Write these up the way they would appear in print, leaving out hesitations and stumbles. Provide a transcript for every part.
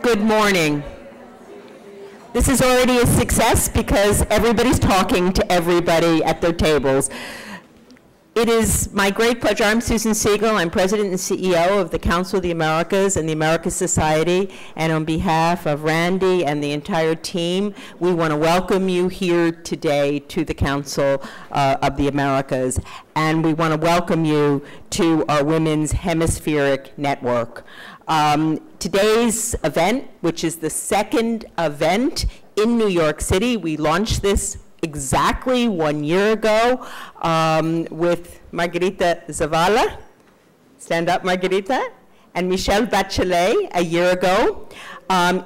Good morning. This is already a success because everybody's talking to everybody at their tables. It is my great pleasure. I'm Susan Siegel. I'm President and CEO of the Council of the Americas and the Americas Society. And on behalf of Randy and the entire team, we want to welcome you here today to the Council of the Americas. And we want to welcome you to our Women's Hemispheric Network. Today's event, which is the second event in New York City, we launched this exactly 1 year ago with Margarita Zavala, stand up Margarita, and Michelle Bachelet a year ago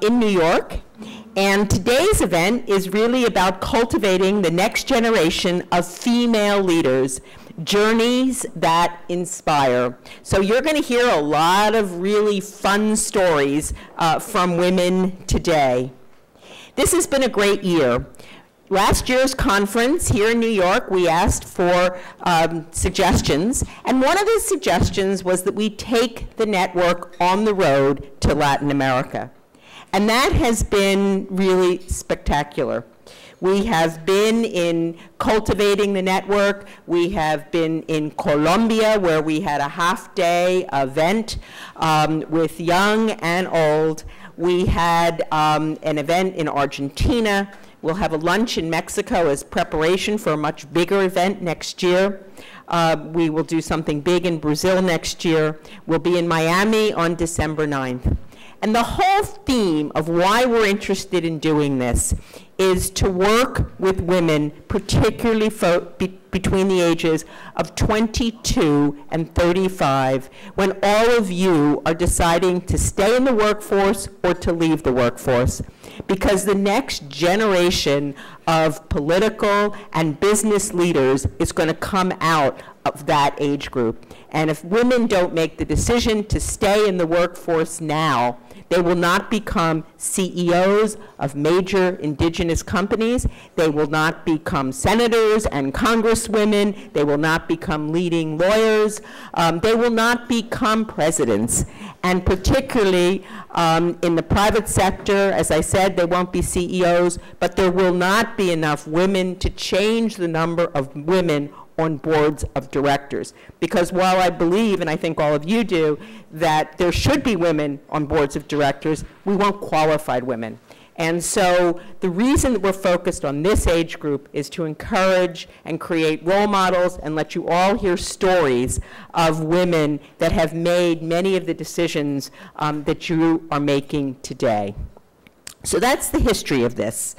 in New York. And today's event is really about cultivating the next generation of female leaders, journeys that inspire. So you're going to hear a lot of really fun stories from women today. This has been a great year. Last year's conference here in New York, we asked for suggestions, and one of the suggestions was that we take the network on the road to Latin America. And that has been really spectacular. We have been in Cultivating the Network. We have been in Colombia, where we had a half-day event with young and old. We had an event in Argentina. We'll have a lunch in Mexico as preparation for a much bigger event next year. We will do something big in Brazil next year. We'll be in Miami on December 9th. And the whole theme of why we're interested in doing this is to work with women, particularly between the ages of 22 and 35, when all of you are deciding to stay in the workforce or to leave the workforce. Because the next generation of political and business leaders is going to come out of that age group. And if women don't make the decision to stay in the workforce now, they will not become CEOs of major indigenous companies. They will not become senators and congresswomen. They will not become leading lawyers. They will not become presidents. And particularly in the private sector, as I said, they won't be CEOs, but there will not be enough women to change the number of women on boards of directors. Because while I believe, and I think all of you do, that there should be women on boards of directors, we want qualified women. And so the reason that we're focused on this age group is to encourage and create role models and let you all hear stories of women that have made many of the decisions that you are making today. So that's the history of this.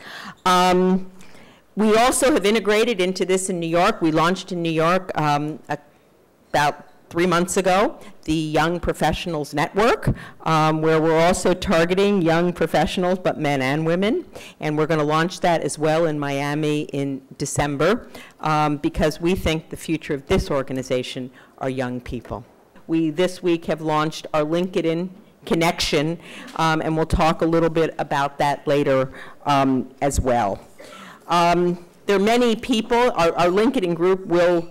We also have integrated into this in New York. We launched in New York about 3 months ago, the Young Professionals Network, where we're also targeting young professionals, but men and women. And we're going to launch that as well in Miami in December, because we think the future of this organization are young people. We, this week, have launched our LinkedIn connection, and we'll talk a little bit about that later as well. There are many people. Our LinkedIn group will,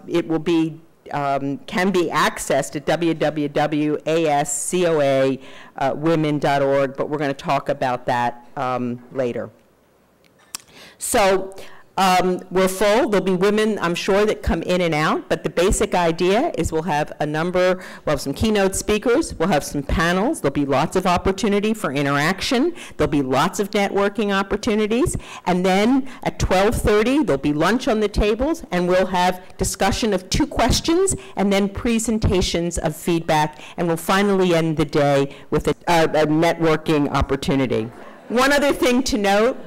it will be, can be accessed at www.ascoawomen.org, but we're going to talk about that later. So we're full. There'll be women, I'm sure, that come in and out, but the basic idea is we'll have a number, we'll have some keynote speakers, we'll have some panels, there'll be lots of opportunity for interaction, there'll be lots of networking opportunities, and then at 12:30 there'll be lunch on the tables, and we'll have discussion of 2 questions, and then presentations of feedback, and we'll finally end the day with a networking opportunity. One other thing to note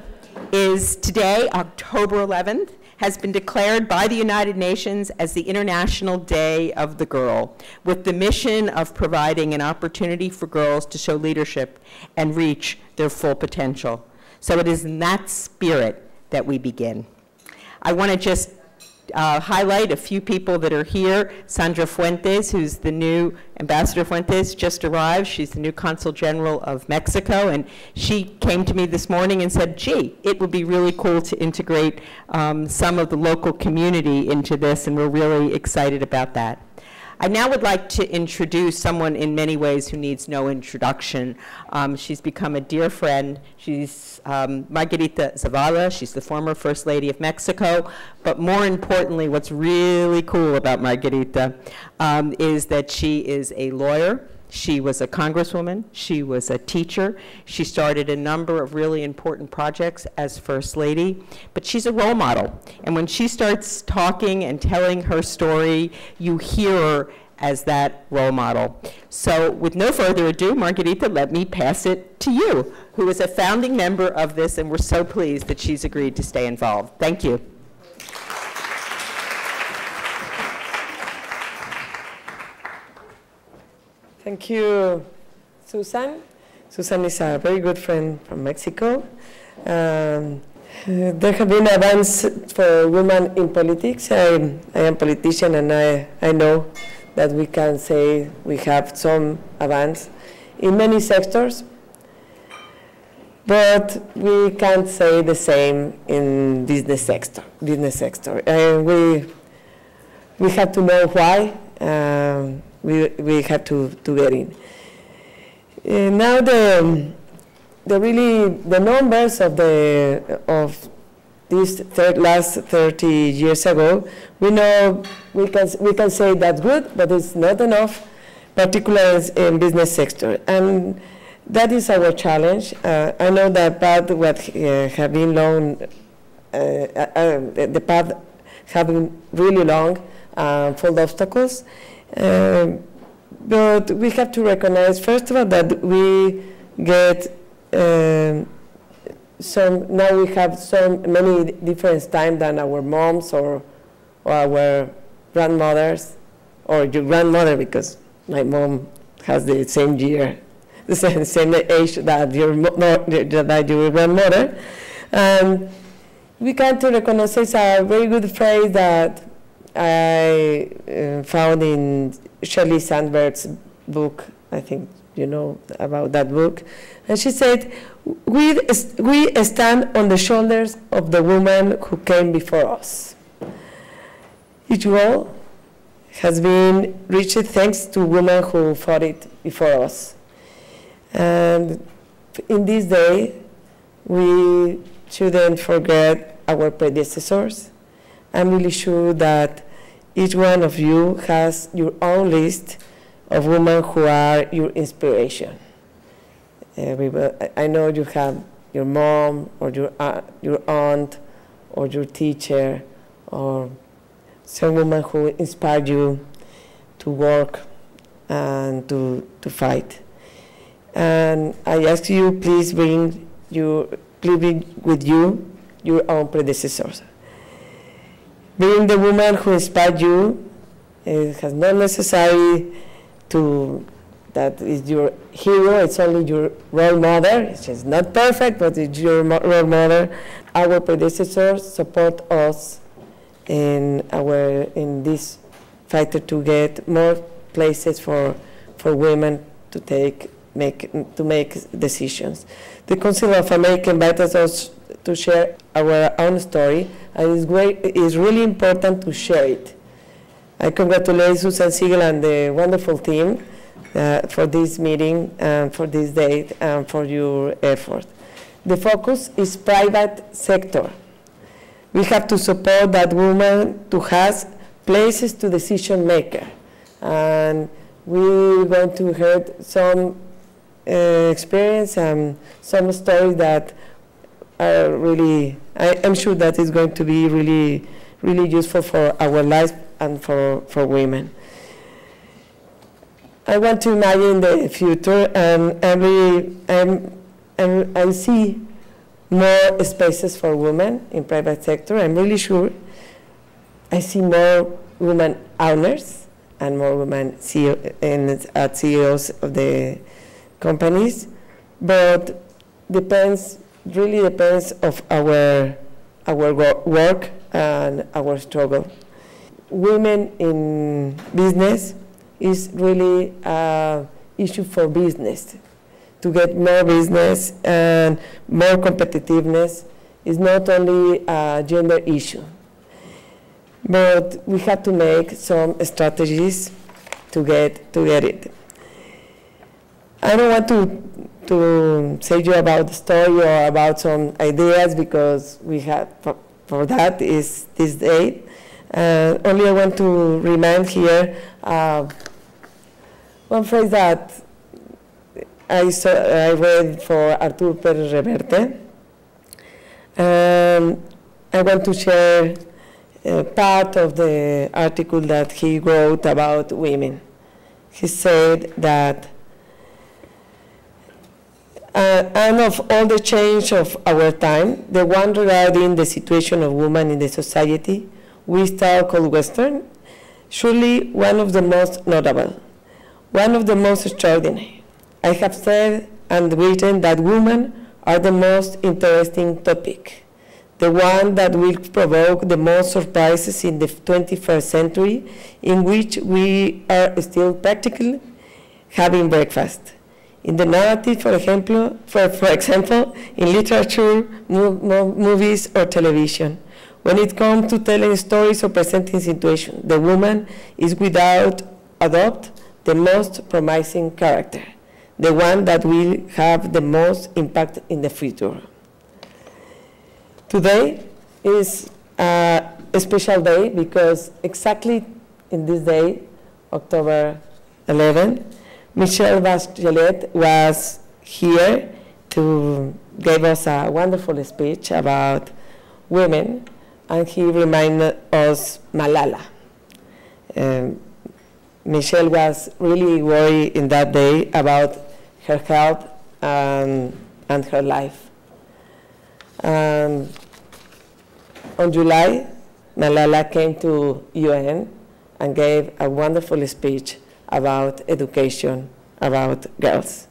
is today, October 11th, has been declared by the United Nations as the International Day of the Girl, with the mission of providing an opportunity for girls to show leadership and reach their full potential. So it is in that spirit that we begin. I want to just highlight a few people that are here. Sandra Fuentes, who's the new Ambassador Fuentes, just arrived. She's the new Consul General of Mexico, and she came to me this morning and said, gee, it would be really cool to integrate some of the local community into this, and we're really excited about that. I now would like to introduce someone in many ways who needs no introduction. She's become a dear friend. She's Margarita Zavala. She's the former First Lady of Mexico. But more importantly, what's really cool about Margarita is that she is a lawyer. She was a congresswoman. She was a teacher. She started a number of really important projects as First Lady. But she's a role model. And when she starts talking and telling her story, you hear her as that role model. So with no further ado, Margarita, let me pass it to you, who is a founding member of this, and we're so pleased that she's agreed to stay involved. Thank you. Thank you, Susan. Susan is a very good friend from Mexico. There have been advances for women in politics. I am a politician, and I know that we can say we have some advance in many sectors, but we can't say the same in business sector. We have to know why. We have to get in. Now the numbers of these last 30 years ago, we know we can say that's good, but it's not enough, particularly in business sector, and that is our challenge. I know that path have been long, the path have been really long, full of obstacles. But we have to recognize, first of all, that we get now we have so many different times than our moms or our grandmothers, or your grandmother, because my mom has the same year, the same age that your grandmother. And we can to recognize a very good phrase that I found in Shirley Sandberg's book. I think you know about that book. And she said, we stand on the shoulders of the women who came before us. Each goal has been reached thanks to women who fought it before us. And in this day, we shouldn't forget our predecessors. I'm really sure that each one of you has your own list of women who are your inspiration. I know you have your mom, or your aunt, or your teacher, or some woman who inspired you to work and to fight. And I ask you, please bring with you your own predecessors. Being the woman who inspired you, it has not necessary that is your hero, it's only your role model. She's not perfect, but it's your role model. Our predecessors support us in this fight to get more places for women to make decisions. The Council of America invited us to share our own story, and it's really important to share it. I congratulate Susan Siegel and the wonderful team for this meeting and for this date and for your effort. The focus is private sector. We have to support that woman to have places to decision maker. And we're going to hear some experience and some stories that are really, I'm sure that is going to be really, really useful for our lives and for women. I want to imagine the future, and I see more spaces for women in private sector. I'm really sure I see more women owners and more women CEOs of the companies, but really depends of our work and our struggle. Women in business is really an issue for business. To get more business and more competitiveness is not only a gender issue, but we have to make some strategies to get it. I don't want to say you about the story or about some ideas because we have for that is this day. Only I want to remind here one phrase that I read for Artur Pérez Reverte. I want to share part of the article that he wrote about women. He said that and of all the change of our time, the one regarding the situation of women in the society we still call Western, surely one of the most notable, one of the most extraordinary. I have said and written that women are the most interesting topic, the one that will provoke the most surprises in the 21st century, in which we are still practically having breakfast. In the narrative, for example, in literature, movies, or television. When it comes to telling stories or presenting situations, the woman is without a doubt the most promising character, the one that will have the most impact in the future. Today is a special day because exactly in this day, October 11, Michelle Bachelet was here to give us a wonderful speech about women, and he reminded us Malala. Michelle was really worried in that day about her health and her life. On July, Malala came to UN and gave a wonderful speech about education, about girls.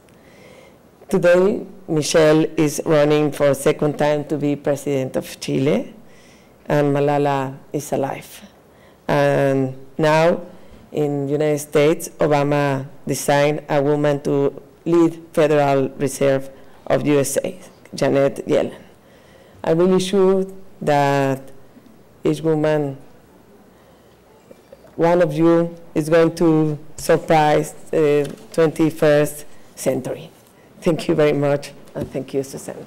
Today, Michelle is running for a second time to be president of Chile, and Malala is alive. And now, in the United States, Obama designed a woman to lead Federal Reserve of USA, Janet Yellen. I'm really sure that each woman, one of you, is going to surprise the 21st century. Thank you very much, and thank you, Susanna.